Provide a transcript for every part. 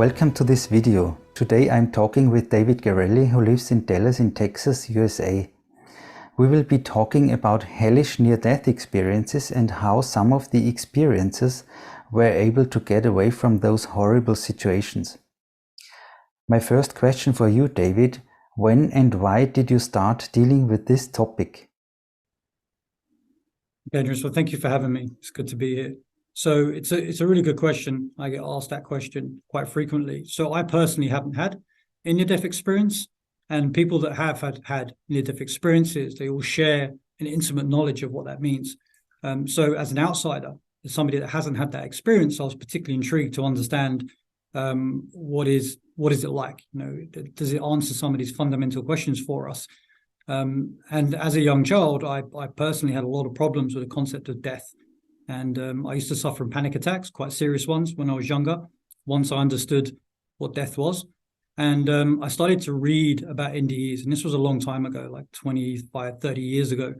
Welcome to this video. Today I'm talking with David Gerrelli, who lives in Dallas in Texas, USA. We will be talking about hellish near-death experiences and how some of the experiences were able to get away from those horrible situations. My first question for you, David, when and why did you start dealing with this topic? Andrews, well, thank you for having me. It's good to be here. So it's a really good question. I get asked that question quite frequently. So I personally haven't had a near-death experience, and people that have had near-death experiences, they all share an intimate knowledge of what that means. So as an outsider, as somebody that hasn't had that experience, I was particularly intrigued to understand what is it like? You know, does it answer some of these fundamental questions for us? And as a young child, I personally had a lot of problems with the concept of death. And I used to suffer from panic attacks, quite serious ones, when I was younger, once I understood what death was. And I started to read about NDEs, and this was a long time ago, like 25, 30 years ago.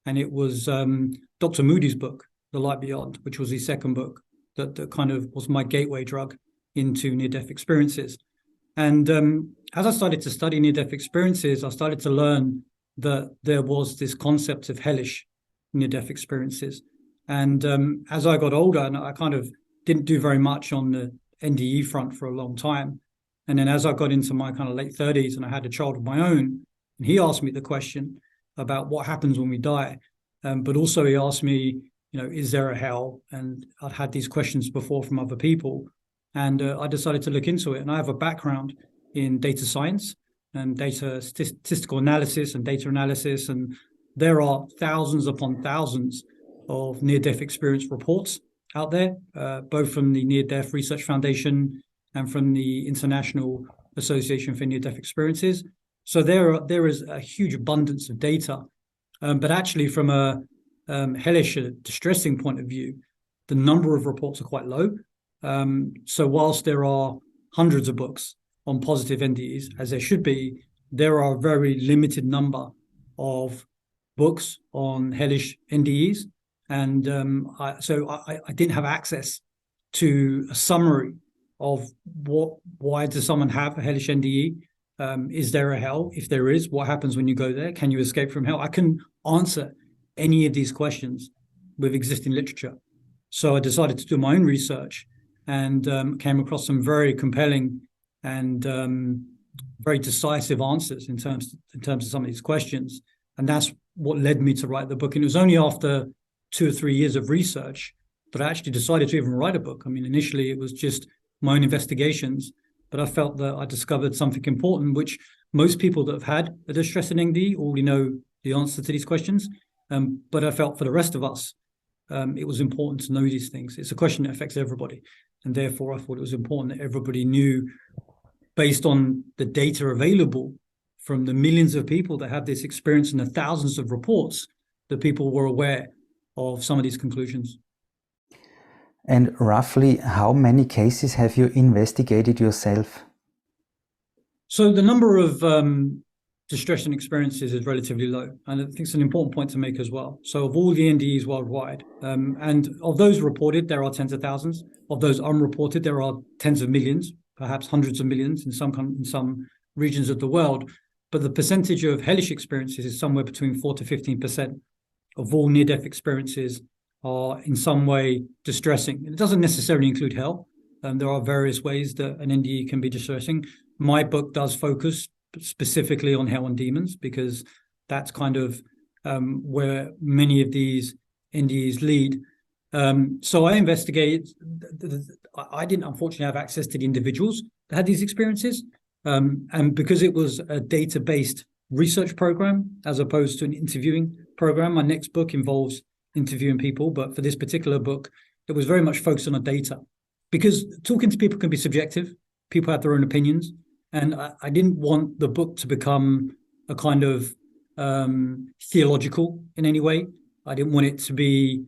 And it was Dr. Moody's book, The Light Beyond, which was his second book, that kind of was my gateway drug into near-death experiences. And as I started to study near-death experiences, I started to learn that there was this concept of hellish near-death experiences. And as I got older, and I kind of didn't do very much on the NDE front for a long time. And then as I got into my kind of late 30s and I had a child of my own, and he asked me the question about what happens when we die. But also he asked me, you know, is there a hell? And I'd had these questions before from other people. And I decided to look into it. And I have a background in data science and data statistical analysis and data analysis. And there are thousands upon thousands of near-death experience reports out there, both from the Near-Death Research Foundation and from the International Association for Near-Death Experiences. So there is a huge abundance of data. But actually from a hellish, distressing point of view, the number of reports are quite low. So whilst there are hundreds of books on positive NDEs, as there should be, there are a very limited number of books on hellish NDEs. And I didn't have access to a summary of why does someone have a hellish NDE? Is there a hell? If there is, what happens when you go there? Can you escape from hell? I couldn't answer any of these questions with existing literature. So I decided to do my own research and came across some very compelling and very decisive answers in terms of some of these questions. And that's what led me to write the book. And it was only after 2 or 3 years of research that I actually decided to even write a book. I mean, initially it was just my own investigations, but I felt that I discovered something important, which most people that have had a distressing NDE already know the answer to these questions. But I felt for the rest of us, it was important to know these things. It's a question that affects everybody. And therefore I thought it was important that everybody knew, based on the data available from the millions of people that have this experience and the thousands of reports, that people were aware of some of these conclusions. And roughly how many cases have you investigated yourself? So the number of distressing experiences is relatively low. And I think it's an important point to make as well. So of all the NDEs worldwide, and of those reported, there are tens of thousands. Of those unreported, there are tens of millions, perhaps hundreds of millions in some regions of the world. But the percentage of hellish experiences is somewhere between 4 to 15% of all near-death experiences are in some way distressing. It doesn't necessarily include hell. There are various ways that an NDE can be distressing. My book does focus specifically on hell and demons, because that's kind of where many of these NDEs lead. So I investigated. I didn't unfortunately have access to the individuals that had these experiences. And because it was a data-based research program as opposed to an interviewing program, my next book involves interviewing people. But for this particular book, it was very much focused on the data, because talking to people can be subjective. People have their own opinions. And I didn't want the book to become a kind of theological in any way. I didn't want it to be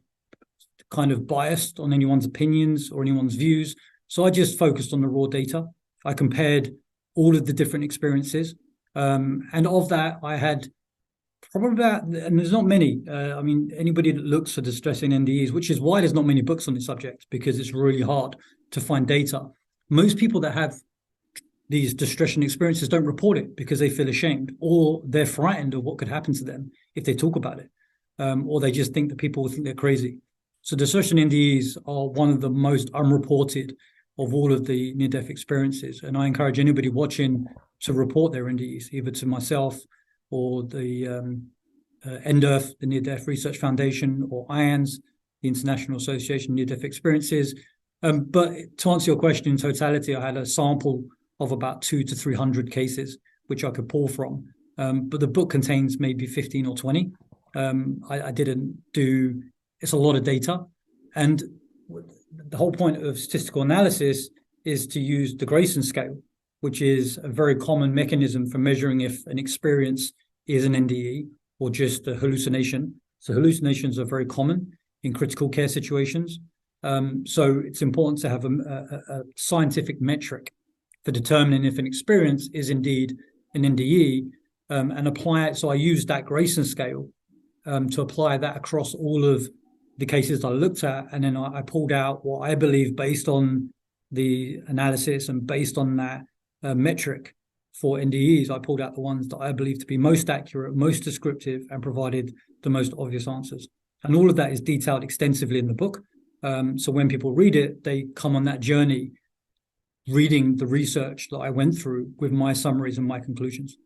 kind of biased on anyone's opinions or anyone's views. So I just focused on the raw data. I compared all of the different experiences. And of that, I had probably about, and there's not many. I mean, anybody that looks for distressing NDEs, which is why there's not many books on this subject, because it's really hard to find data. most people that have these distressing experiences don't report it because they feel ashamed, or they're frightened of what could happen to them if they talk about it, or they just think that people will think they're crazy. So distressing NDEs are one of the most unreported of all of the near-death experiences. And I encourage anybody watching to report their NDEs, either to myself or the NDEF, the Near-Death Research Foundation, or IANS, the International Association of Near-Death Experiences. But to answer your question, in totality, I had a sample of about 200 to 300 cases, which I could pull from. But the book contains maybe 15 or 20. I didn't do, it's a lot of data. And the whole point of statistical analysis is to use the Grayson scale, which is a very common mechanism for measuring if an experience is an NDE or just a hallucination. So hallucinations are very common in critical care situations. So it's important to have a scientific metric for determining if an experience is indeed an NDE, and apply it. So I used that Grayson scale to apply that across all of the cases I looked at, and then I pulled out what I believe, based on the analysis and based on that metric for NDEs, I pulled out the ones that I believe to be most accurate, most descriptive, and provided the most obvious answers. And all of that is detailed extensively in the book. So when people read it, they come on that journey, reading the research that I went through with my summaries and my conclusions.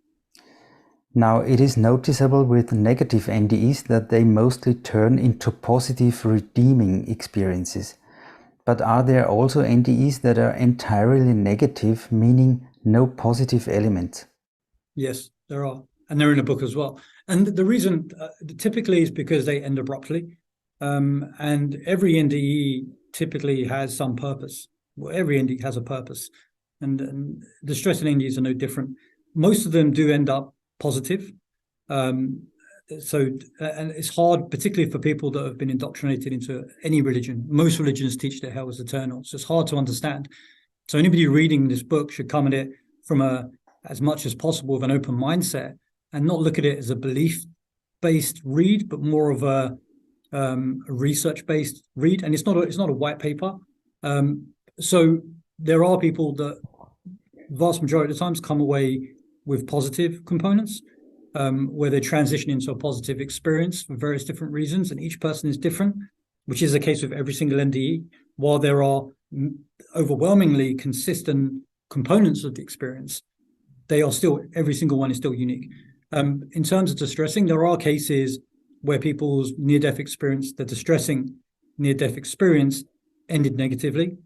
Now, it is noticeable with negative NDEs that they mostly turn into positive, redeeming experiences. But are there also NDEs that are entirely negative, meaning no positive elements? Yes, there are. And they're in the book as well. And the reason typically is because they end abruptly. And every NDE typically has some purpose. Well, every NDE has a purpose. And distressing NDEs are no different. Most of them do end up positive. And it's hard, particularly for people that have been indoctrinated into any religion. Most religions teach that hell is eternal. So it's hard to understand. So anybody reading this book should come at it from as much as possible with an open mindset, and not look at it as a belief-based read, but more of a research-based read. And it's not a white paper. So there are people that vast majority of the times come away with positive components, where they transition into a positive experience for various different reasons, and each person is different, which is the case with every single NDE. While there are overwhelmingly consistent components of the experience, every single one is still unique. In terms of distressing, there are cases where people's near-death experience, the distressing near-death experience, ended negatively.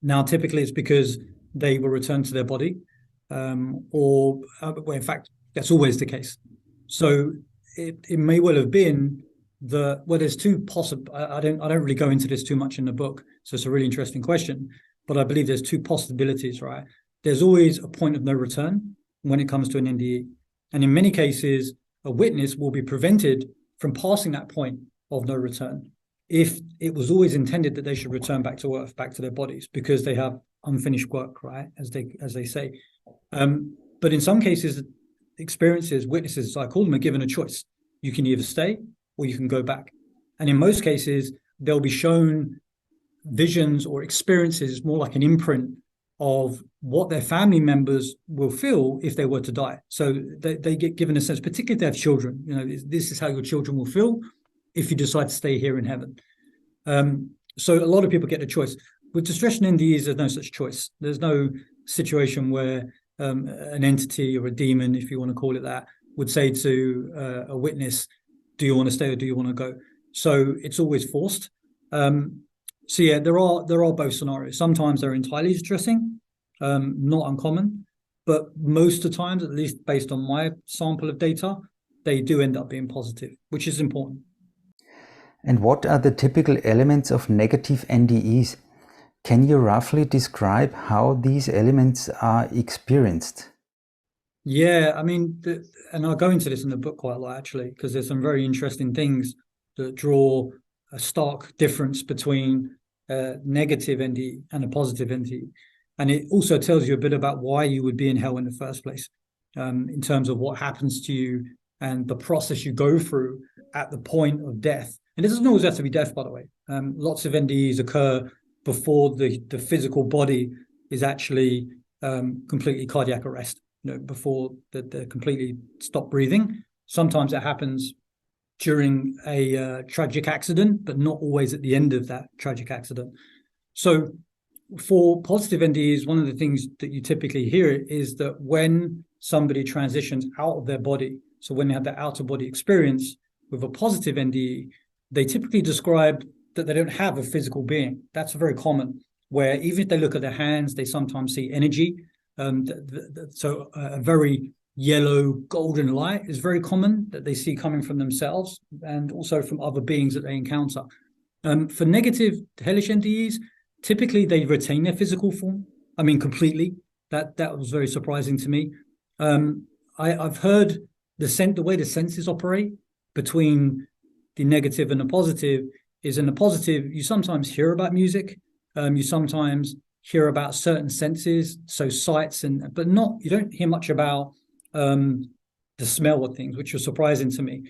Now, typically it's because they were returned to their body, well, in fact, that's always the case. So it may well have been there's two possible. I don't really go into this too much in the book, so it's a really interesting question. But I believe there's two possibilities, right? There's always a point of no return when it comes to an NDE, and in many cases, a witness will be prevented from passing that point of no return if it was always intended that they should return back to earth, back to their bodies, because they have unfinished work, right? As they say. But in some cases, experiences, witnesses, as I call them, are given a choice. You can either stay or you can go back. And in most cases, they'll be shown visions or experiences, more like an imprint of what their family members will feel if they were to die. So they get given a sense, particularly if they have children, this is how your children will feel if you decide to stay here in heaven. So a lot of people get a choice. With distressing NDEs, there's no such choice. There's no situation where an entity or a demon, if you want to call it that, would say to a witness, do you want to stay or do you want to go? So it's always forced. So yeah, there are both scenarios. Sometimes they're entirely distressing, not uncommon, but most of the times, at least based on my sample of data, they do end up being positive, which is important. And what are the typical elements of negative NDEs? Can you roughly describe how these elements are experienced? Yeah, I mean, and I'll go into this in the book quite a lot, actually, because there's some very interesting things that draw a stark difference between a negative NDE and a positive NDE. And it also tells you a bit about why you would be in hell in the first place, in terms of what happens to you and the process you go through at the point of death. And it doesn't always have to be death, by the way. Lots of NDEs occur before the physical body is actually completely cardiac arrest, before they completely stop breathing. Sometimes it happens during a tragic accident, but not always at the end of that tragic accident. So for positive NDEs, one of the things that you typically hear is that when somebody transitions out of their body, so when they have that outer body experience with a positive NDE, they typically describe that they don't have a physical being. That's very common, where even if they look at their hands, they sometimes see energy. So a very yellow golden light is very common that they see coming from themselves and also from other beings that they encounter. For negative hellish NDEs, typically they retain their physical form. I mean, completely. That was very surprising to me. I've heard the way the senses operate between the negative and the positive is in the positive, you sometimes hear about music, you sometimes hear about certain senses, so sights, but you don't hear much about the smell of things, which was surprising to me.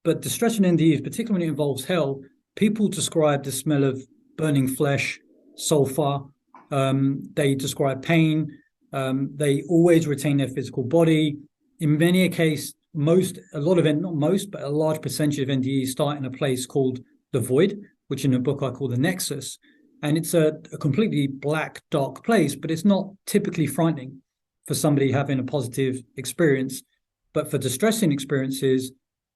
But distress and NDEs, particularly when it involves hell, people describe the smell of burning flesh, sulfur. They describe pain. They always retain their physical body. In many cases, a large percentage of NDEs start in a place called the void, which in a book I call the nexus. And it's a completely black, dark place, but it's not typically frightening for somebody having a positive experience. But for distressing experiences,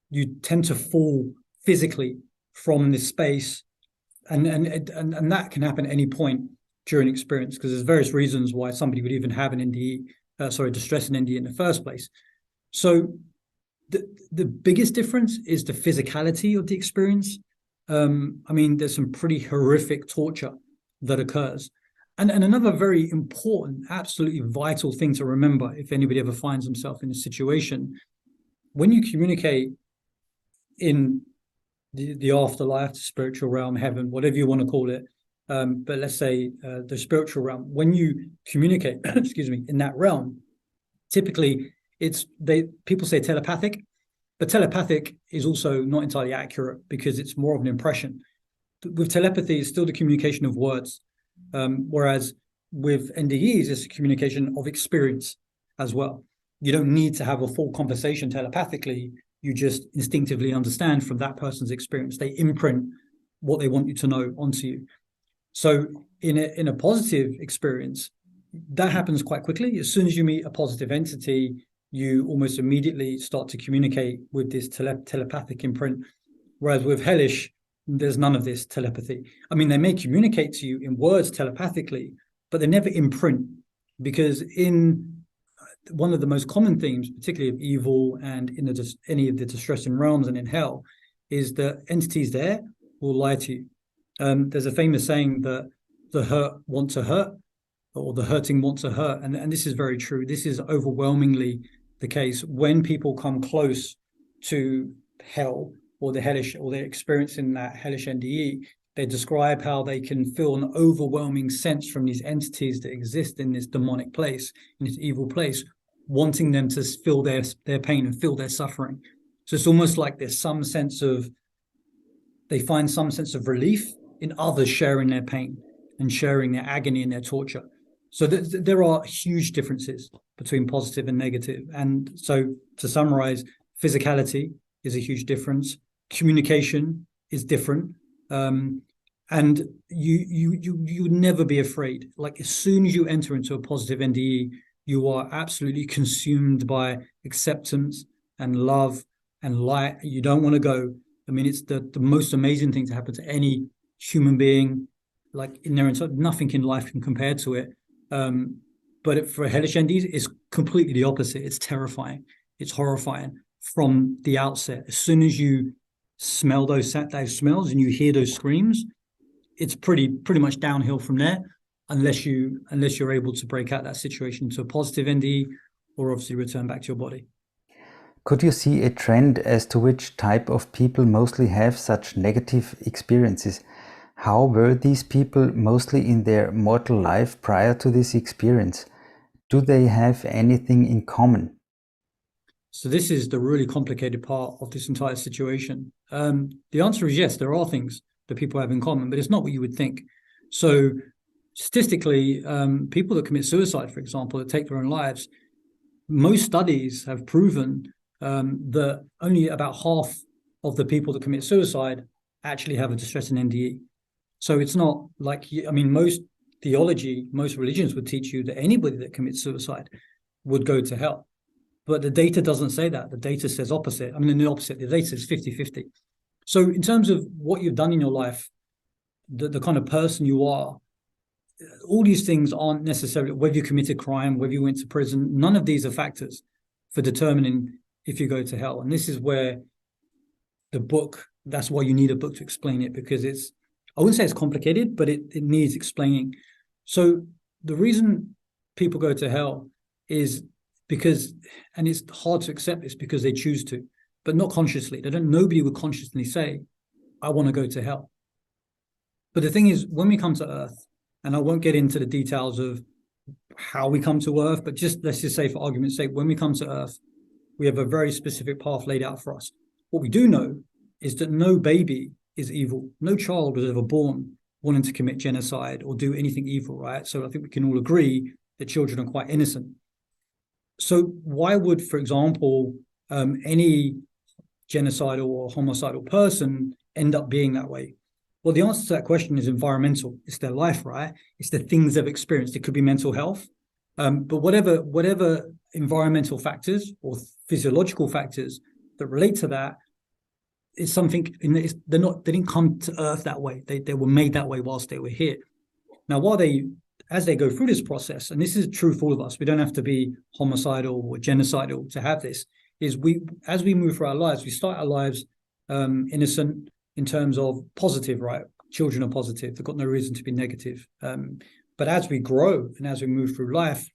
you tend to fall physically from this space. And that can happen at any point during experience, because there's various reasons why somebody would even have an NDE, distressing NDE in the first place. So the biggest difference is the physicality of the experience. I mean, there's some pretty horrific torture that occurs. And another very important, absolutely vital thing to remember if anybody ever finds himself in a situation, when you communicate in the afterlife, the spiritual realm, heaven, whatever you want to call it, but let's say the spiritual realm, when you communicate, excuse me, in that realm, typically people say telepathic, but telepathic is also not entirely accurate because it's more of an impression. With telepathy, it's still the communication of words, whereas with NDEs, it's a communication of experience as well. You don't need to have a full conversation telepathically. You just instinctively understand from that person's experience. They imprint what they want you to know onto you. So in a positive experience, that happens quite quickly. As soon as you meet a positive entity, you almost immediately start to communicate with this telepathic imprint. Whereas with hellish, there's none of this telepathy. I mean, they may communicate to you in words telepathically, but they never imprint, because in one of the most common themes, particularly of evil and in any of the distressing realms and in hell, is that entities there will lie to you. There's a famous saying that the hurt want to hurt, or the hurting want to hurt. And this is very true. This is overwhelmingly the case. When people come close to hell or the hellish, or they're experiencing that hellish NDE, they describe how they can feel an overwhelming sense from these entities that exist in this demonic place, in this evil place, wanting them to feel their pain and feel their suffering. So it's almost like there's they find some sense of relief in others sharing their pain and sharing their agony and their torture. So there are huge differences between positive and negative. And so to summarize, physicality is a huge difference. Communication is different. And you would never be afraid. Like, as soon as you enter into a positive NDE, you are absolutely consumed by acceptance and love and light. You don't want to go. I mean, it's the most amazing thing to happen to any human being. Like, in their entire, nothing in life can compare to it. But for hellish NDEs, it's completely the opposite. It's terrifying. It's horrifying from the outset. As soon as you smell those smells and you hear those screams, it's pretty much downhill from there, unless you're able to break out that situation to a positive NDE, or obviously return back to your body. Could you see a trend as to which type of people mostly have such negative experiences? How were these people mostly in their mortal life prior to this experience? Do they have anything in common? So this is the really complicated part of this entire situation. The answer is yes, there are things that people have in common, but it's not what you would think. So statistically, people that commit suicide, for example, that take their own lives, most studies have proven that only about half of the people that commit suicide actually have a distressing NDE. So it's not like, I mean, most theology, most religions would teach you that anybody that commits suicide would go to hell. But the data doesn't say that. The data says opposite. I mean, the opposite, the data says 50-50. So in terms of what you've done in your life, the kind of person you are, all these things aren't necessarily whether you committed crime, whether you went to prison. None of these are factors for determining if you go to hell. And this is where the book, that's why you need a book to explain it, because it's, I wouldn't say it's complicated, but it needs explaining. So the reason people go to hell is because, and it's hard to accept this, because they choose to, but not consciously. Nobody would consciously say, I want to go to hell. But the thing is, when we come to earth, and I won't get into the details of how we come to earth, but let's just say for argument's sake, when we come to earth, we have a very specific path laid out for us. What we do know is that no baby is evil. No child was ever born wanting to commit genocide or do anything evil, right? So I think we can all agree that children are quite innocent. So why would, for example, any genocidal or homicidal person end up being that way? Well, the answer to that question is environmental. It's their life, right? It's the things they've experienced. It could be mental health, but whatever environmental factors or physiological factors that relate to that is something. They didn't come to Earth that way. They were made that way whilst they were here. Now, as they go through this process, and this is true for all of us, we don't have to be homicidal or genocidal to have this. As we move through our lives, we start our lives innocent, in terms of positive, right? Children are positive. They've got no reason to be negative. But as we grow and as we move through life,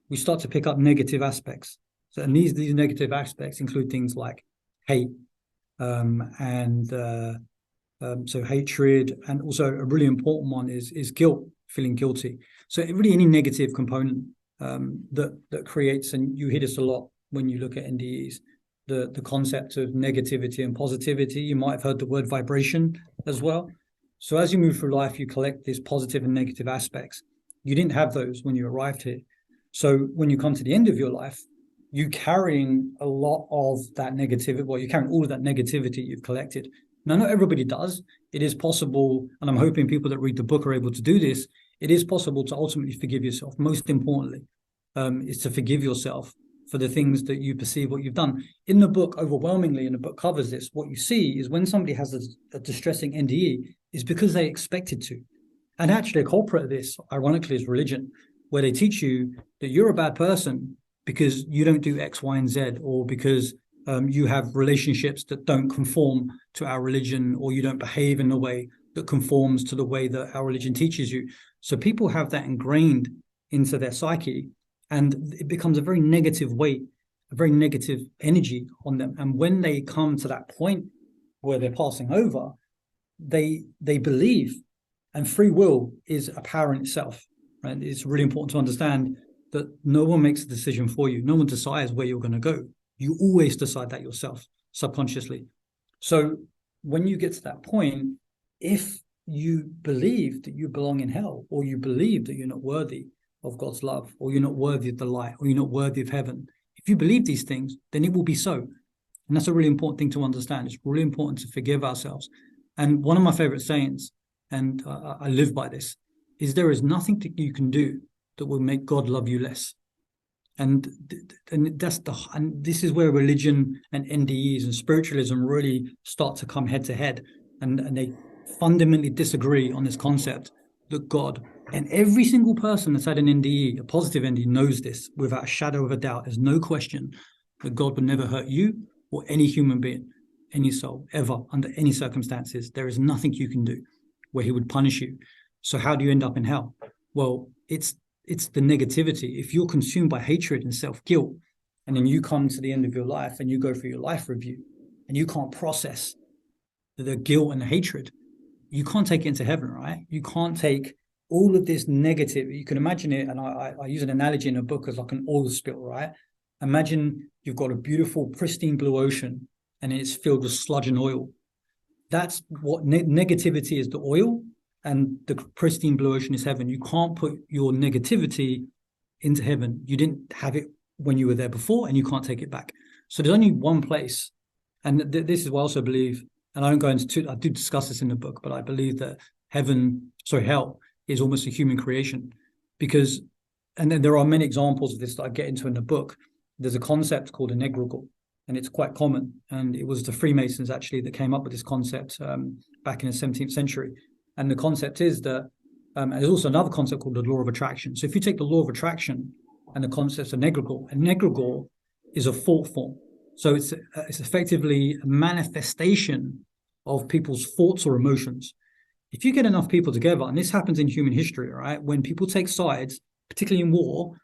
we start to pick up negative aspects. So, and these negative aspects include things like hate, so hatred, and also a really important one is guilt, feeling guilty. So really any negative component that creates, and you hear this a lot when you look at NDEs, the concept of negativity and positivity. You might have heard the word vibration as well. So as you move through life, you collect these positive and negative aspects. You didn't have those when you arrived here. So when you come to the end of your life, you're carrying a lot of that negativity. Well, you're carrying all of that negativity you've collected. Now, not everybody does. It is possible, and I'm hoping people that read the book are able to do this. It is possible to ultimately forgive yourself. Most importantly, is to forgive yourself for the things that you perceive what you've done. In the book, overwhelmingly, and the book covers this, what you see is when somebody has a distressing NDE, is because they expected to. And actually a culprit of this, ironically, is religion, where they teach you that you're a bad person because you don't do X, Y, and Z, or because you have relationships that don't conform to our religion, or you don't behave in a way that conforms to the way that our religion teaches you. So people have that ingrained into their psyche, and it becomes a very negative weight, a very negative energy on them. And when they come to that point where they're passing over, they believe, and free will is a power in itself, right? It's really important to understand that no one makes a decision for you. No one decides where you're going to go. You always decide that yourself, subconsciously. So when you get to that point, if you believe that you belong in hell, or you believe that you're not worthy of God's love, or you're not worthy of the light, or you're not worthy of heaven, if you believe these things, then it will be so. And that's a really important thing to understand. It's really important to forgive ourselves. And one of my favorite sayings, and I live by this, is there is nothing that you can do that will make God love you less. And this is where religion and NDEs and spiritualism really start to come head to head, and they fundamentally disagree on this concept that God, and every single person that's had an NDE, a positive NDE, knows this without a shadow of a doubt. There's no question that God would never hurt you or any human being, any soul, ever, under any circumstances. There is nothing you can do where he would punish you. So how do you end up in hell? Well, it's the negativity. If you're consumed by hatred and self-guilt, and then you come to the end of your life and you go through your life review and you can't process the guilt and the hatred, you can't take it into heaven, right? You can't take all of this negative. You can imagine it, and I use an analogy in a book as like an oil spill, right? Imagine you've got a beautiful, pristine blue ocean, and it's filled with sludge and oil. That's what negativity is, the oil, and the pristine blue ocean is heaven. You can't put your negativity into heaven. You didn't have it when you were there before, and you can't take it back. So there's only one place, and this is what I also believe, and I don't go into I do discuss this in the book, but I believe that hell is almost a human creation, because, and then there are many examples of this that I get into in the book. There's a concept called an egregore, and it's quite common, and it was the Freemasons actually that came up with this concept back in the 17th century. And the concept is that, and there's also another concept called the law of attraction. So if you take the law of attraction and the concept of an egregore is a thought form. So it's effectively a manifestation of people's thoughts or emotions. If you get enough people together, and this happens in human history, right? When people take sides, particularly in war,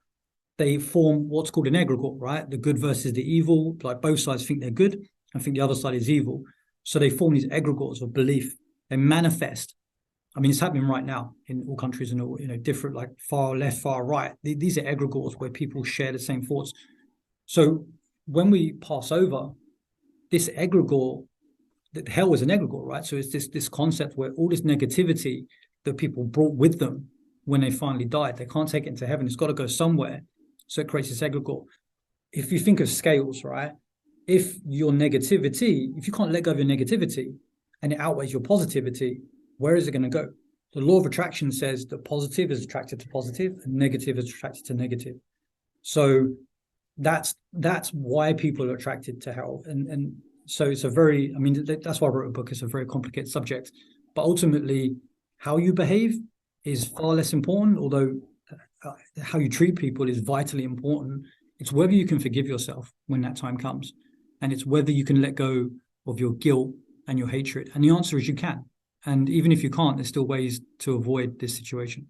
they form what's called an egregore, right? The good versus the evil, like both sides think they're good and think the other side is evil. So they form these egregores of belief. They manifest. I mean, it's happening right now in all countries and all, different, like far left, far right. These are egregores where people share the same thoughts. So when we pass over, this egregore, that hell is an egregore, right? So it's this concept where all this negativity that people brought with them when they finally died, they can't take it into heaven. It's got to go somewhere. So it creates this egregore. If you think of scales, right? If your negativity, if you can't let go of your negativity and it outweighs your positivity, where is it going to go? The law of attraction says that positive is attracted to positive and negative is attracted to negative. So that's why people are attracted to hell. And so it's that's why I wrote a book. It's a very complicated subject. But ultimately, how you behave is far less important, although how you treat people is vitally important. It's whether you can forgive yourself when that time comes. And it's whether you can let go of your guilt and your hatred. And the answer is you can. And even if you can't, there's still ways to avoid this situation.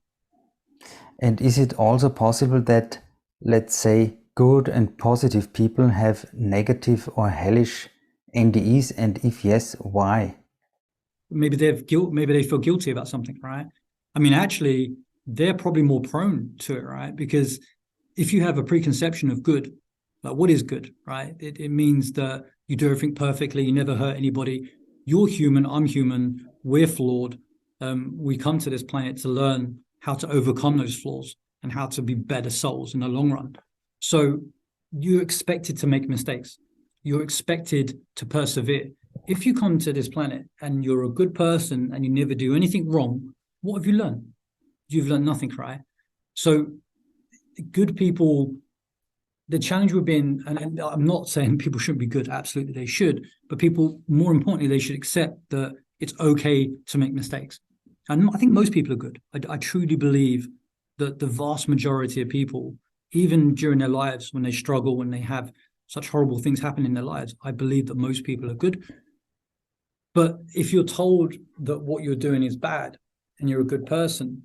And is it also possible that, let's say, good and positive people have negative or hellish NDEs? And if yes, why? Maybe they have guilt. Maybe they feel guilty about something, right? I mean, actually, they're probably more prone to it, right? Because if you have a preconception of good, like what is good, right? It means that you do everything perfectly, you never hurt anybody. You're human, I'm human, we're flawed. We come to this planet to learn how to overcome those flaws and how to be better souls in the long run. So you're expected to make mistakes. You're expected to persevere. If you come to this planet and you're a good person and you never do anything wrong, what have you learned? You've learned nothing, right? So good people, the challenge would be, and I'm not saying people shouldn't be good, absolutely they should, but people, more importantly, they should accept that it's okay to make mistakes. And I think most people are good. I truly believe that the vast majority of people, even during their lives, when they struggle, when they have such horrible things happen in their lives, I believe that most people are good. But if you're told that what you're doing is bad and you're a good person,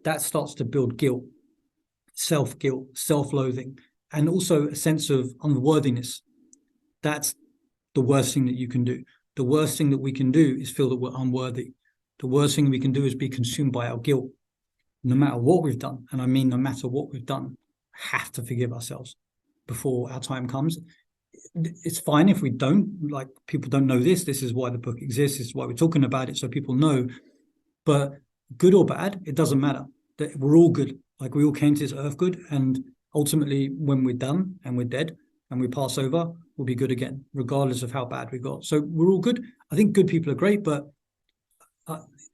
that starts to build guilt, self-guilt, self-loathing, and also a sense of unworthiness. That's the worst thing that you can do. The worst thing that we can do is feel that we're unworthy. The worst thing we can do is be consumed by our guilt. No matter what we've done, and I mean no matter what we've done, have to forgive ourselves before our time comes. It's fine if we don't, like people don't know this. This is why the book exists. This is why we're talking about it, so people know. But good or bad, it doesn't matter. That we're all good. Like we all came to this earth good, and ultimately when we're done and we're dead and we pass over, we'll be good again, regardless of how bad we got. So we're all good. I think good people are great, but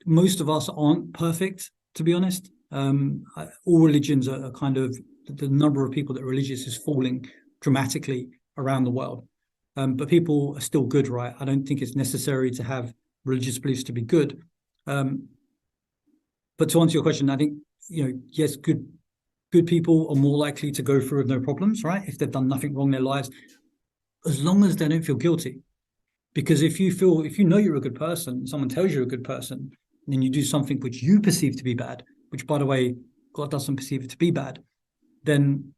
most of us aren't perfect, to be honest. All religions are kind of, the number of people that are religious is falling dramatically around the world. But people are still good, right? I don't think it's necessary to have religious beliefs to be good. But to answer your question, I think, yes, good people are more likely to go through with no problems, right? If they've done nothing wrong in their lives, as long as they don't feel guilty. Because if you know you're a good person, someone tells you're a good person, and then you do something which you perceive to be bad, which, by the way, God doesn't perceive it to be bad, then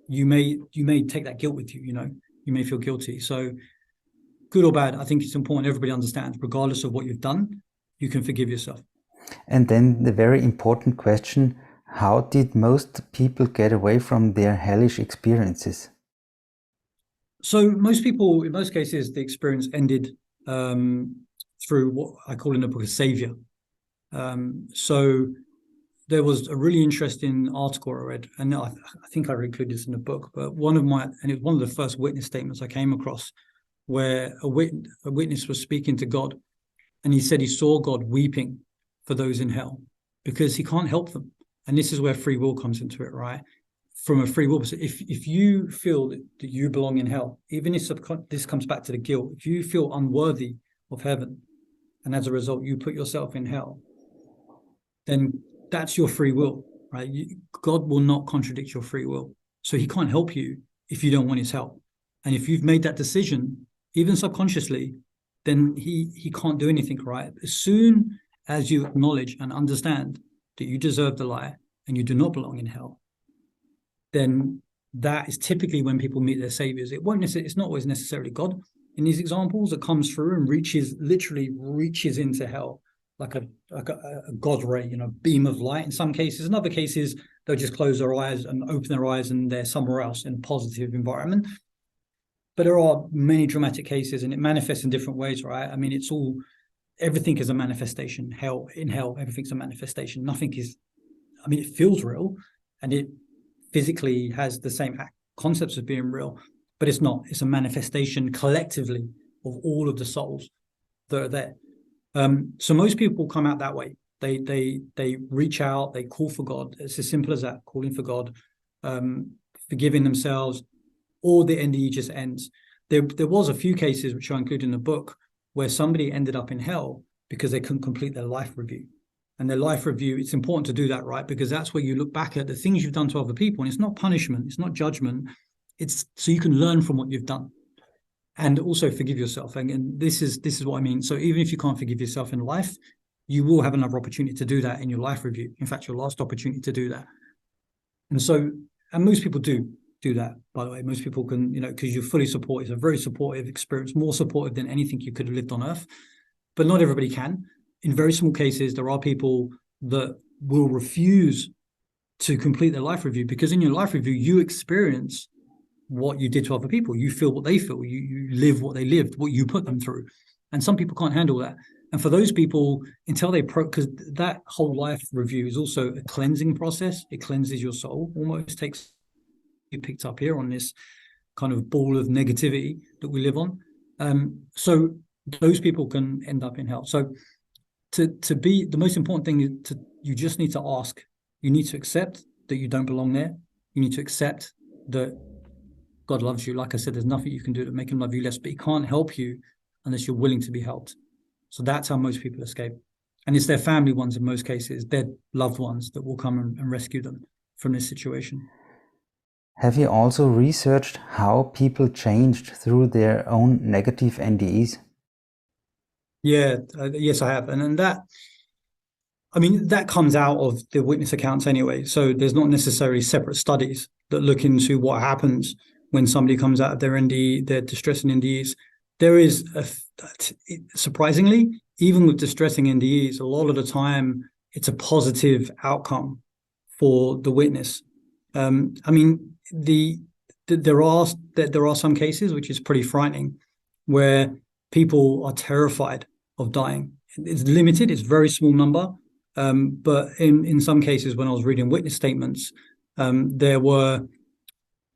you may take that guilt with you, you may feel guilty. So good or bad, I think it's important everybody understands, regardless of what you've done, you can forgive yourself. And then the very important question, how did most people get away from their hellish experiences? So most people, in most cases, the experience ended through what I call in the book a savior. So there was a really interesting article I read, and I think I included this in the book, but it was one of the first witness statements I came across, where a witness was speaking to God, and he said he saw God weeping for those in hell because he can't help them. And this is where free will comes into it, right? From a free will perspective, if you feel that you belong in hell, even if this comes back to the guilt, if you feel unworthy of heaven, and as a result you put yourself in hell, then that's your free will, right? God will not contradict your free will. So he can't help you if you don't want his help. And if you've made that decision, even subconsciously, then he can't do anything, right? As soon as you acknowledge and understand that you deserve the lie and you do not belong in hell, then that is typically when people meet their saviors. It's not always necessarily God. In these examples, it comes through and literally reaches into hell like a God ray, beam of light in some cases. In other cases, they'll just close their eyes and open their eyes and they're somewhere else in a positive environment. But there are many dramatic cases and it manifests in different ways, right? I mean, everything is a manifestation. In hell, everything's a manifestation. Nothing is, it feels real and it physically has the same concepts of being real, but it's not. It's a manifestation collectively of all of the souls that are there. So most people come out that way. They reach out, they call for God. It's as simple as that, calling for God, forgiving themselves, or the NDE just ends. There was a few cases, which I include in the book, where somebody ended up in hell because they couldn't complete their life review. And their life review, it's important to do that, right? Because that's where you look back at the things you've done to other people. And it's not punishment, it's not judgment. It's so you can learn from what you've done. And also forgive yourself. And this is what I mean. So even if you can't forgive yourself in life, you will have another opportunity to do that in your life review. In fact, your last opportunity to do that. And most people do that, by the way. Most people can, because you're fully supported. It's a very supportive experience, more supportive than anything you could have lived on earth. But not everybody can. In very small cases, there are people that will refuse to complete their life review because in your life review, you experience what you did to other people. You feel what they feel. You live what they lived, what you put them through. And some people can't handle that. And for those people, until because that whole life review is also a cleansing process. It cleanses your soul, almost takes you picked up here on this kind of ball of negativity that we live on. So those people can end up in hell. So to be the most important thing is you just need to ask. You need to accept that you don't belong there. You need to accept that God loves you. Like I said, there's nothing you can do to make him love you less, but he can't help you unless you're willing to be helped. So that's how most people escape. And it's their family ones in most cases, their loved ones that will come and rescue them from this situation. Have you also researched how people changed through their own negative NDEs? Yeah, yes, I have. And that comes out of the witness accounts anyway. So there's not necessarily separate studies that look into what happens when somebody comes out of their NDE, their distressing NDEs. There is, surprisingly, even with distressing NDEs, a lot of the time, it's a positive outcome for the witness. There are some cases, which is pretty frightening, where people are terrified of dying. It's limited, it's a very small number. But in some cases, when I was reading witness statements, they were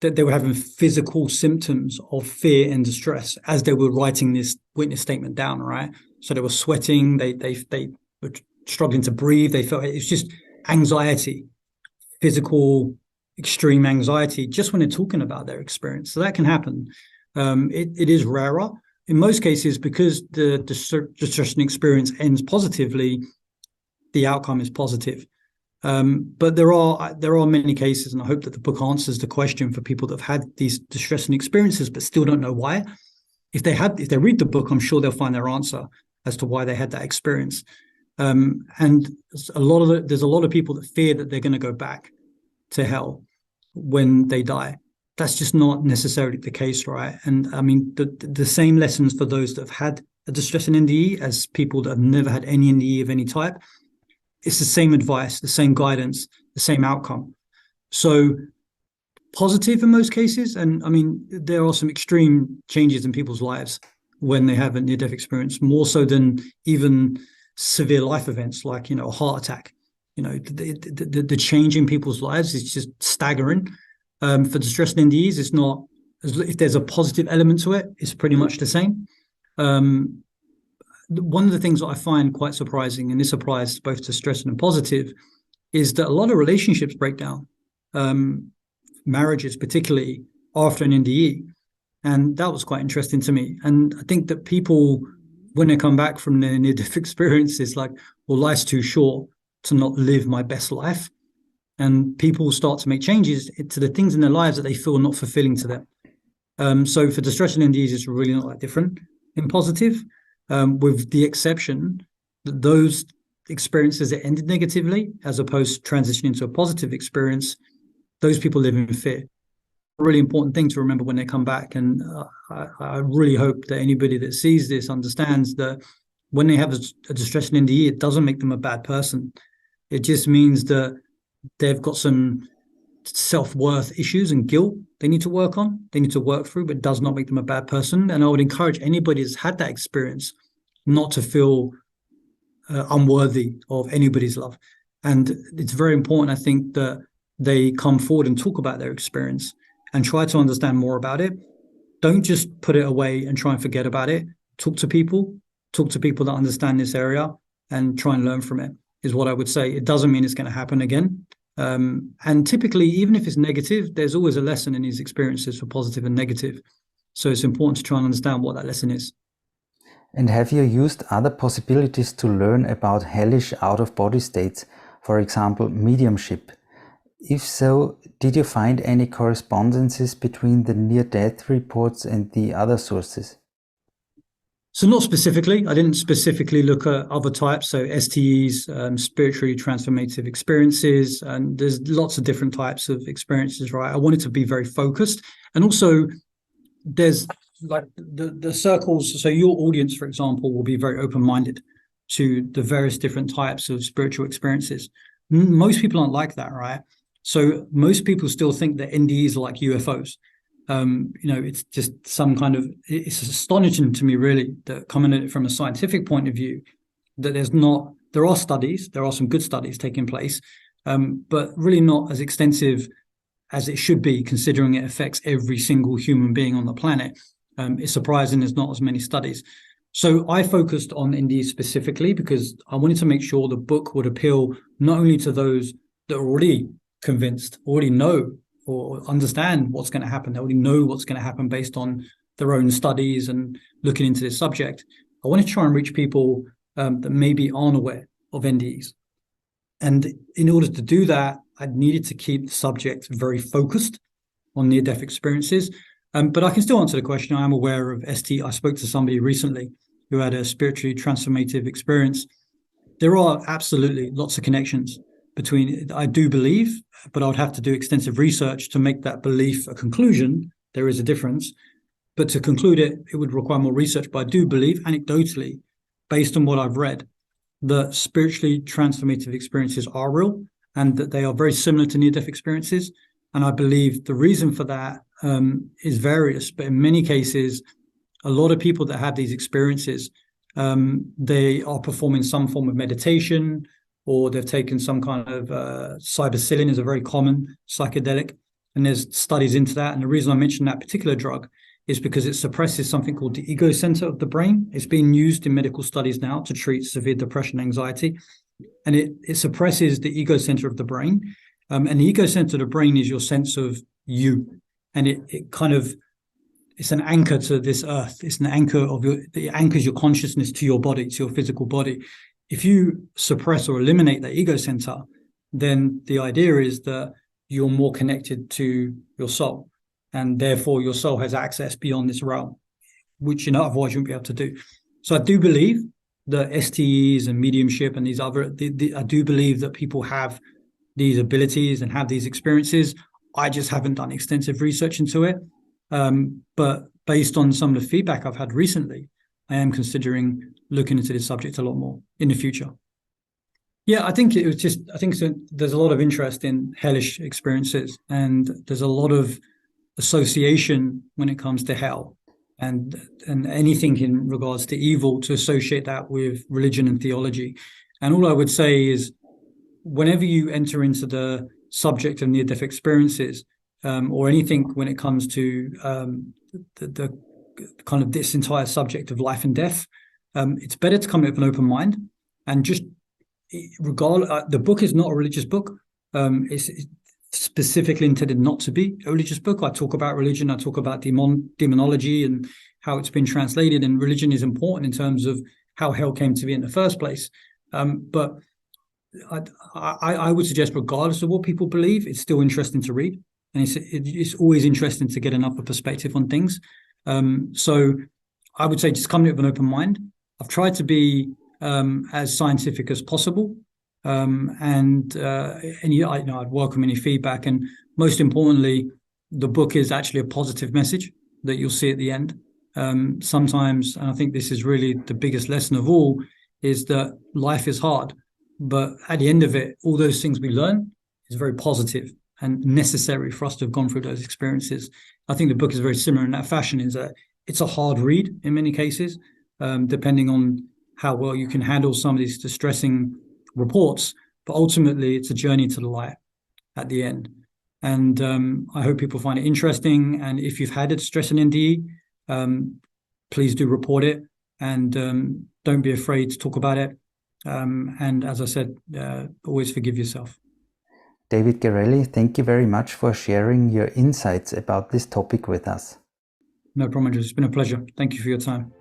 having physical symptoms of fear and distress as they were writing this witness statement down, right? So they were sweating, they were struggling to breathe, they felt it's just anxiety, physical extreme anxiety, just when they're talking about their experience. So that can happen. It is rarer. In most cases, because the distressing experience ends positively, the outcome is positive. But there are many cases, and I hope that the book answers the question for people that have had these distressing experiences but still don't know why. If they read the book, I'm sure they'll find their answer as to why they had that experience. And there's a lot of people that fear that they're going to go back to hell when they die. That's just not necessarily the case, right? And the same lessons for those that have had a distressing NDE as people that have never had any NDE of any type. It's the same advice, the same guidance, the same outcome. So positive in most cases. And there are some extreme changes in people's lives when they have a near-death experience, more so than even severe life events like, you know, a heart attack. You know, the change in people's lives is just staggering. For distress and NDEs, it's not, if there's a positive element to it, it's pretty much the same. One of the things that I find quite surprising, and this applies both to stress and positive, is that a lot of relationships break down, marriages particularly after an NDE. And that was quite interesting to me. And I think that people, when they come back from their near-death experience, it's like, well, life's too short to not live my best life. And people start to make changes to the things in their lives that they feel not fulfilling to them. So for distress and NDEs, it's really not that different in positive, with the exception that those experiences that ended negatively, as opposed to transitioning to a positive experience, those people live in fear. A really important thing to remember when they come back. And I really hope that anybody that sees this understands that when they have a distress and NDE, it doesn't make them a bad person. It just means that they've got some self-worth issues and guilt they need to work on, they need to work through, but it does not make them a bad person. And I would encourage anybody that's had that experience not to feel unworthy of anybody's love. And it's very important, I think, that they come forward and talk about their experience and try to understand more about it. Don't just put it away and try and forget about it. Talk to people that understand this area and try and learn from it, is what I would say. It doesn't mean it's going to happen again. And typically, even if it's negative, there's always a lesson in these experiences for positive and negative. So it's important to try and understand what that lesson is. And have you used other possibilities to learn about hellish out-of-body states, for example, mediumship? If so, did you find any correspondences between the near-death reports and the other sources? So not specifically. I didn't specifically look at other types, so STEs, spiritually transformative experiences, and there's lots of different types of experiences, right? I wanted to be very focused. And also there's like the circles, so your audience, for example, will be very open-minded to the various different types of spiritual experiences. Most people aren't like that, right? So most people still think that NDEs are like UFOs. It's just some kind of, it's astonishing to me, really, that coming at it from a scientific point of view, that there are studies, there are some good studies taking place, but really not as extensive as it should be, considering it affects every single human being on the planet. It's surprising there's not as many studies. So I focused on NDEs specifically because I wanted to make sure the book would appeal not only to those that are already convinced, already know or understand what's going to happen. They already know what's going to happen based on their own studies and looking into this subject. I want to try and reach people that maybe aren't aware of NDEs. And in order to do that, I needed to keep the subject very focused on near-death experiences. But I can still answer the question. I am aware of ST. I spoke to somebody recently who had a spiritually transformative experience. There are absolutely lots of connections between, I do believe, but I would have to do extensive research to make that belief a conclusion. There is a difference. But to conclude it, it would require more research. But I do believe, anecdotally, based on what I've read, that spiritually transformative experiences are real and that they are very similar to near-death experiences. And I believe the reason for that is various. But in many cases, a lot of people that have these experiences, they are performing some form of meditation, or they've taken some kind of psilocybin is a very common psychedelic, and there's studies into that. And the reason I mentioned that particular drug is because it suppresses something called the ego center of the brain. It's being used in medical studies now to treat severe depression and anxiety, and it suppresses the ego center of the brain. And the ego center of the brain is your sense of you, and it's an anchor to this earth. It's an anchor it anchors your consciousness to your body, to your physical body. If you suppress or eliminate that ego center, then the idea is that you're more connected to your soul, and therefore your soul has access beyond this realm, which otherwise you wouldn't be able to do. So I do believe that STEs and mediumship and these other, I do believe that people have these abilities and have these experiences. I just haven't done extensive research into it. But based on some of the feedback I've had recently, I am considering looking into this subject a lot more in the future. Yeah, I think there's a lot of interest in hellish experiences, and there's a lot of association when it comes to hell. and anything in regards to evil, to associate that with religion and theology. And all I would say is, whenever you enter into the subject of near-death experiences, or anything when it comes to the kind of this entire subject of life and death, it's better to come with an open mind and just the book is not a religious book. It's specifically intended not to be a religious book. I talk about religion, I talk about demonology and how it's been translated, and religion is important in terms of how hell came to be in the first place. But I would suggest, regardless of what people believe, it's still interesting to read, and it's always interesting to get another perspective on things. So I would say just come with an open mind. I've tried to be as scientific as possible, and yeah, I'd welcome any feedback. And most importantly, the book is actually a positive message that you'll see at the end. Sometimes, and I think this is really the biggest lesson of all, is that life is hard, but at the end of it, all those things we learn is very positive and necessary for us to have gone through those experiences. I think the book is very similar in that fashion, is that it's a hard read in many cases, depending on how well you can handle some of these distressing reports, but ultimately it's a journey to the light at the end. And I hope people find it interesting. And if you've had a distressing NDE, please do report it, and don't be afraid to talk about it. And as I said, always forgive yourself. David Gerrelli, thank you very much for sharing your insights about this topic with us. No problem, Andrew. It's been a pleasure. Thank you for your time.